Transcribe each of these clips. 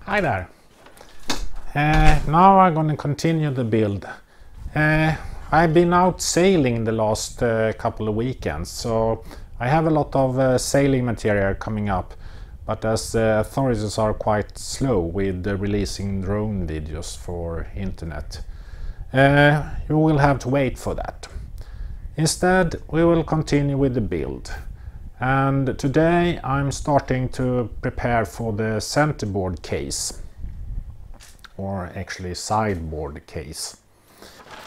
Hi there. Now I'm going to continue the build. I've been out sailing the last couple of weekends, so I have a lot of sailing material coming up, but as authorities are quite slow with releasing drone videos for internet, you will have to wait for that. Instead, we will continue with the build. And today I'm starting to prepare for the centerboard case, or actually sideboard case.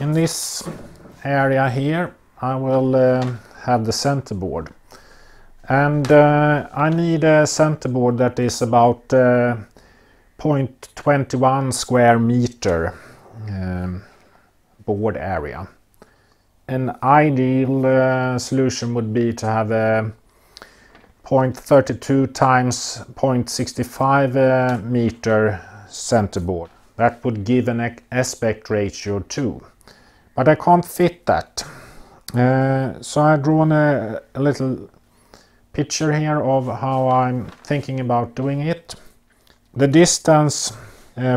In this area here I will have the centerboard, and I need a centerboard that is about 0.21 square meter board area. An ideal solution would be to have a 0.32 times 0.65 meter centerboard. That would give an aspect ratio 2, but I can't fit that. So I've drawn a little picture here of how I'm thinking about doing it. The distance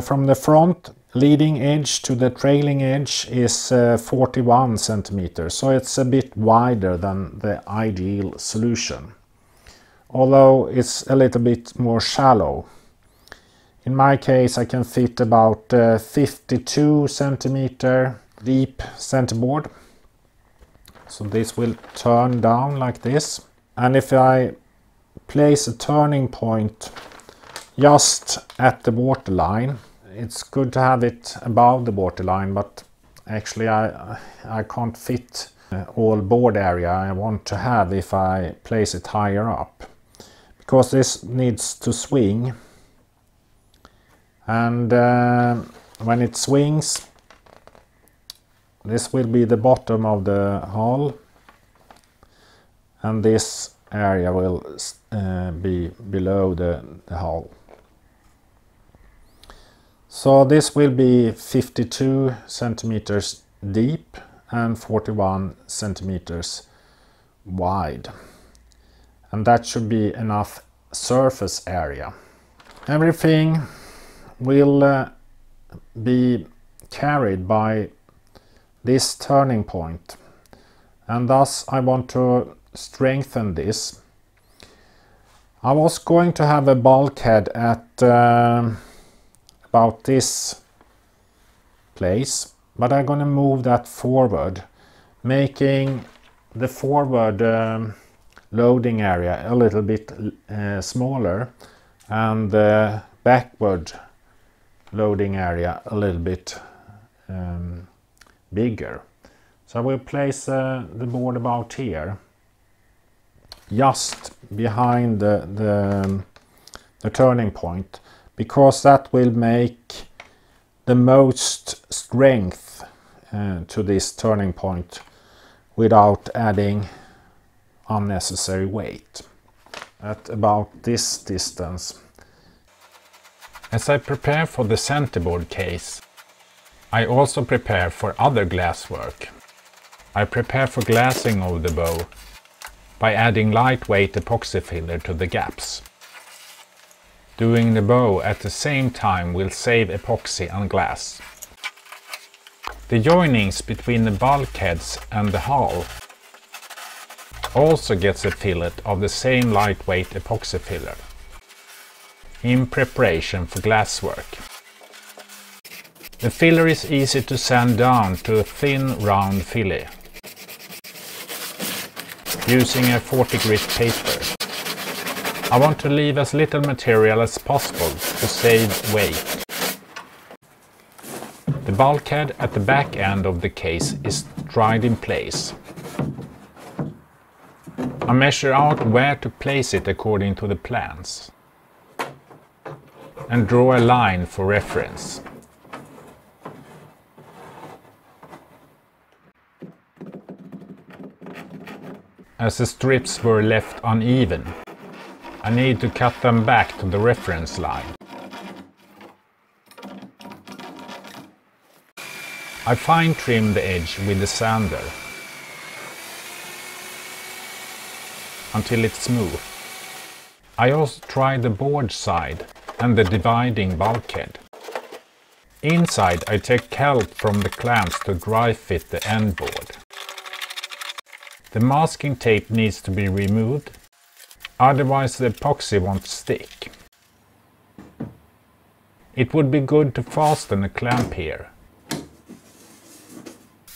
from the front leading edge to the trailing edge is 41 centimeters, so it's a bit wider than the ideal solution, although it's a little bit more shallow. In my case I can fit about 52 centimeter deep centerboard. So this will turn down like this, and if I place a turning point just at the waterline, it's good to have it above the waterline, but actually I can't fit all board area I want to have if I place it higher up, because this needs to swing, and when it swings, this will be the bottom of the hull, and this area will be below the hull. So this will be 52 centimeters deep and 41 centimeters wide, and that should be enough surface area. Everything will be carried by this turning point, and thus I want to strengthen this. I was going to have a bulkhead at about this place, but I'm going to move that forward, making the forward loading area a little bit smaller and the backward loading area a little bit bigger. So I will place the board about here, just behind the turning point, because that will make the most strength to this turning point without adding unnecessary weight. At about this distance. As I prepare for the centerboard case, I also prepare for other glass work. I prepare for glassing of the bow by adding lightweight epoxy filler to the gaps. Doing the bow at the same time will save epoxy and glass. The joinings between the bulkheads and the hull also gets a fillet of the same lightweight epoxy filler, in preparation for glass work. The filler is easy to sand down to a thin round fillet using a 40 grit paper. I want to leave as little material as possible to save weight. The bulkhead at the back end of the case is dried in place. I measure out where to place it according to the plans and draw a line for reference. As the strips were left uneven, I need to cut them back to the reference line. I fine trim the edge with the sander until it's smooth. I also try the board side and the dividing bulkhead. Inside I take help from the clamps to dry fit the end board. The masking tape needs to be removed, otherwise the epoxy won't stick. It would be good to fasten a clamp here.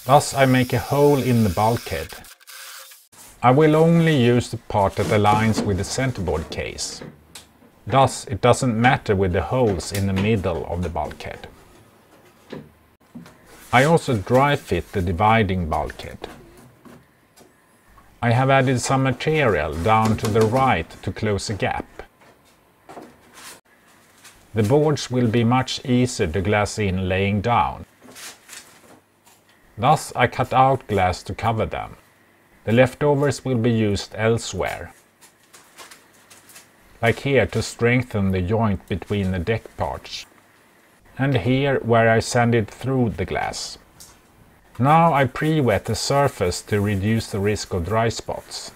Thus I make a hole in the bulkhead. I will only use the part that aligns with the centerboard case. Thus it doesn't matter with the holes in the middle of the bulkhead. I also dry fit the dividing bulkhead. I have added some material down to the right to close a gap. The boards will be much easier to glass in laying down. Thus I cut out glass to cover them. The leftovers will be used elsewhere. Like here to strengthen the joint between the deck parts. And here where I sanded through the glass. Now I pre-wet the surface to reduce the risk of dry spots.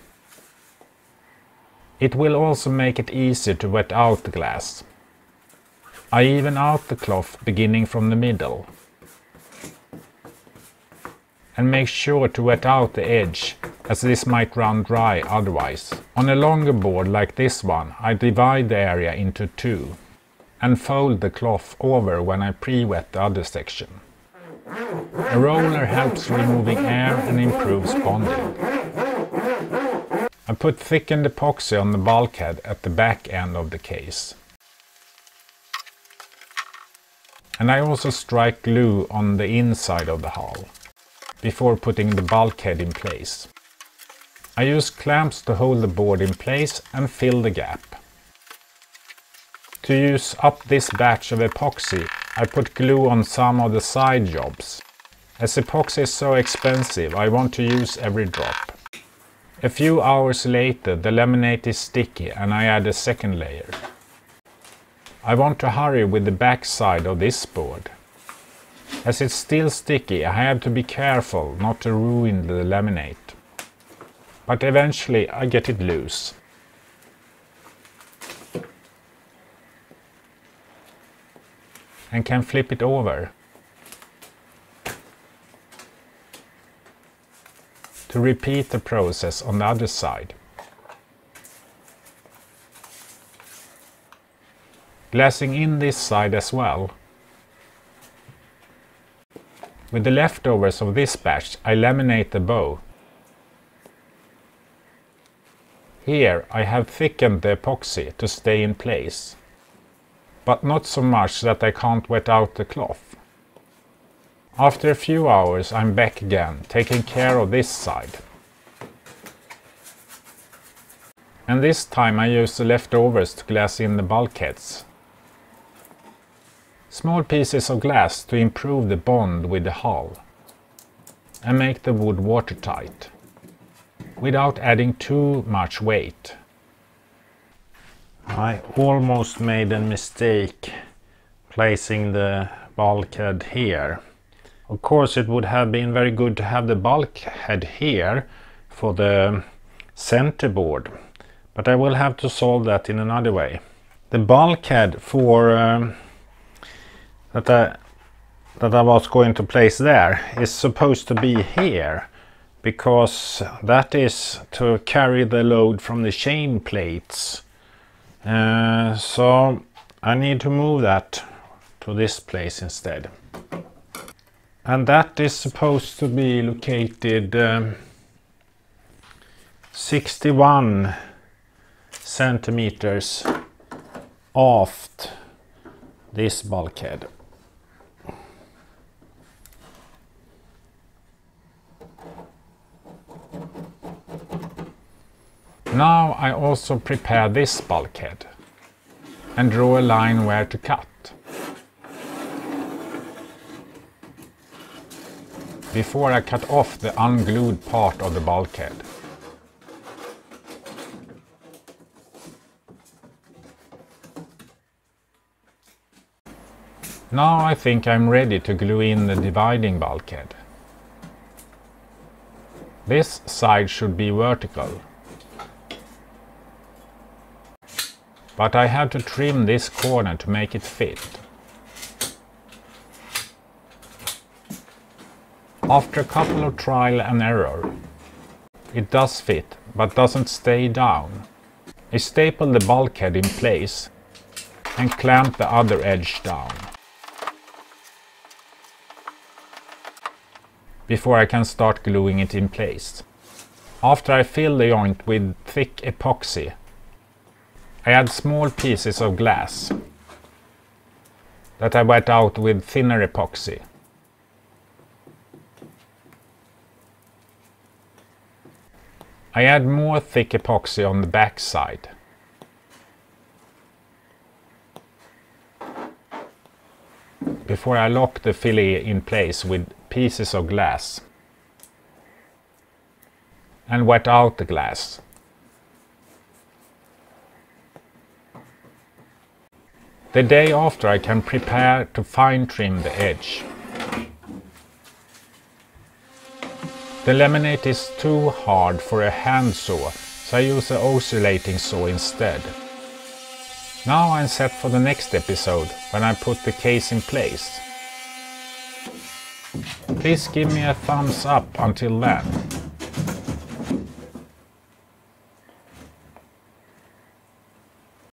It will also make it easier to wet out the glass. I even out the cloth beginning from the middle. And make sure to wet out the edge, as this might run dry otherwise. On a longer board like this one, I divide the area into two and fold the cloth over when I pre-wet the other section. A roller helps removing air and improves bonding. I put thickened epoxy on the bulkhead at the back end of the case. And I also strike glue on the inside of the hull before putting the bulkhead in place. I use clamps to hold the board in place and fill the gap. To use up this batch of epoxy, I put glue on some of the side jobs. As epoxy is so expensive, I want to use every drop. A few hours later, the laminate is sticky and I add a second layer. I want to hurry with the back side of this board. As it's still sticky, I have to be careful not to ruin the laminate. But eventually I get it loose. And can flip it over. To repeat the process on the other side. Glassing in this side as well. With the leftovers of this batch, I laminate the bow. Here I have thickened the epoxy to stay in place, but not so much that I can't wet out the cloth. After a few hours I'm back again, taking care of this side. And this time I use the leftovers to glass in the bulkheads. Small pieces of glass to improve the bond with the hull and make the wood watertight, without adding too much weight. I almost made a mistake placing the bulkhead here. Of course it would have been very good to have the bulkhead here for the centerboard, but I will have to solve that in another way. The bulkhead for that I was going to place there is supposed to be here, because that is to carry the load from the chain plates. So I need to move that to this place instead. And that is supposed to be located 61 centimeters aft this bulkhead. Now I also prepare this bulkhead and draw a line where to cut. Before I cut off the unglued part of the bulkhead. Now I think I'm ready to glue in the dividing bulkhead. This side should be vertical, but I had to trim this corner to make it fit. After a couple of trial and error, it does fit, but doesn't stay down. I staple the bulkhead in place and clamp the other edge down before I can start gluing it in place. After I fill the joint with thick epoxy, I add small pieces of glass that I wet out with thinner epoxy. I add more thick epoxy on the back side. Before I lock the fillet in place with pieces of glass and wet out the glass. The day after I can prepare to fine trim the edge. The laminate is too hard for a hand saw, so I use an oscillating saw instead. Now I'm set for the next episode, when I put the case in place. Please give me a thumbs up until then.